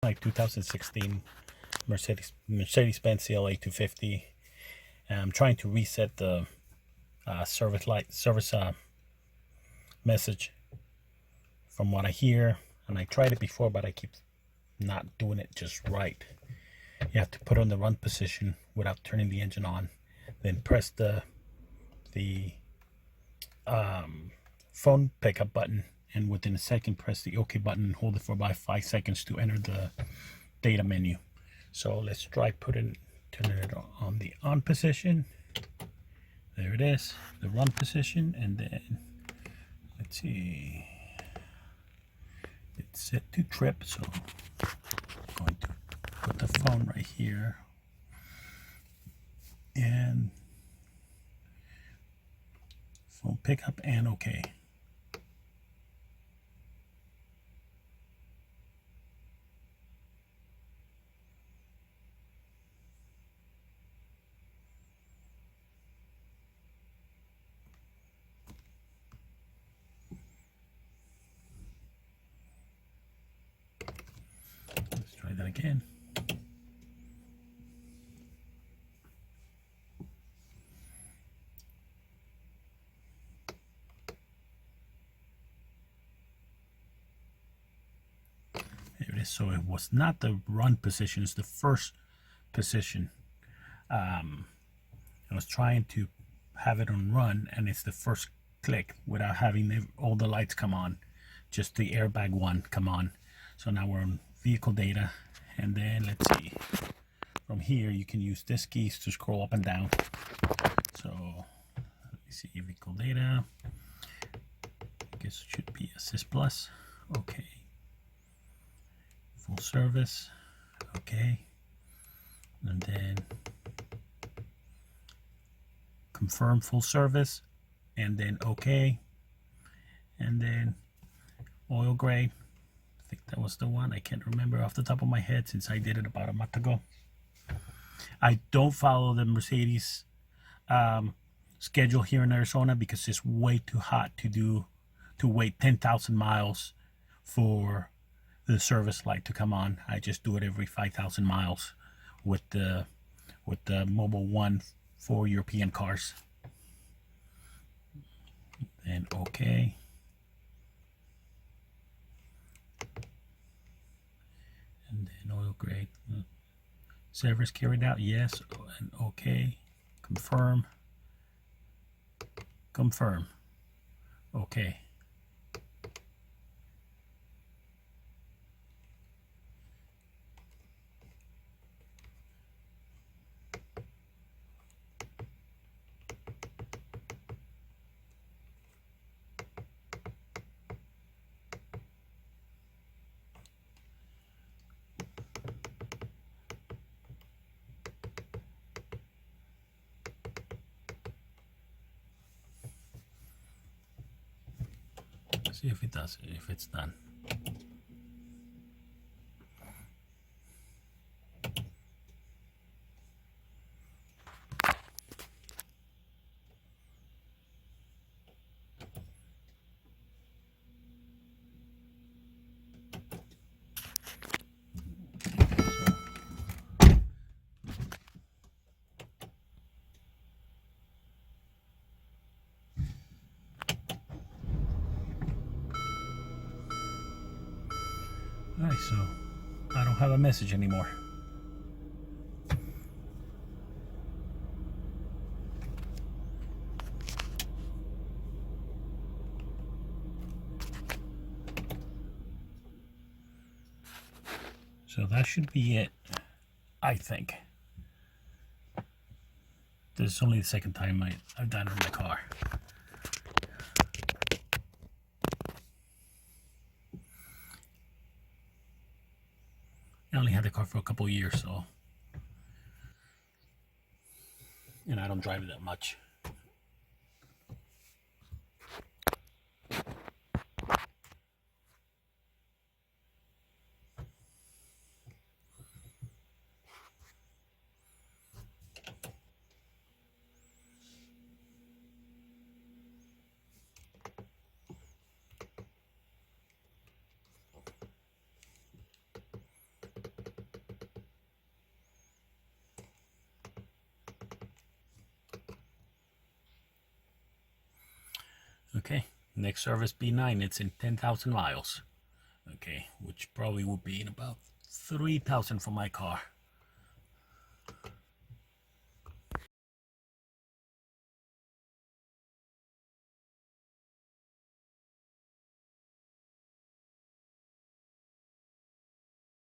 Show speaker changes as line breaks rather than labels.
my 2016 Mercedes-Benz CLA250. I'm trying to reset the service message from what I hear, and I tried it before, but I keep not doing it just right. You have to put on the run position without turning the engine on, then press the phone pickup button, and within a second press the OK button and hold it for about 5 seconds to enter the data menu. So let's try turning it on the on position. There it is, the run position, and then let's see, it's set to trip, so I'm going to put the phone right here and phone pickup and OK. Let's try that again. There it is. So it was not the run position, it's the first position. I was trying to have it on run, and it's the first click without having all the lights come on, just the airbag one come on. So now we're on vehicle data, and then let's see, from here you can use this keys to scroll up and down. So let me see, vehicle data, I guess it should be assist plus. Okay, full service, okay, and then confirm full service, and then okay, and then oil grade. I think that was the one. I can't remember off the top of my head since I did it about a month ago. I don't follow the Mercedes schedule here in Arizona because it's way too hot to wait 10,000 miles for the service light to come on. I just do it every 5,000 miles with the Mobile One for European cars. And okay. And then oil grade. Service carried out, yes, and okay. Confirm. Confirm. Okay. See if it does it, if it's done. Alright, so I don't have a message anymore. So that should be it, I think. This is only the second time I've done it in my car. I only had the car for a couple of years, so, and I don't drive it that much. Okay, next service B9, it's in 10,000 miles. Okay, which probably would be in about 3,000 for my car.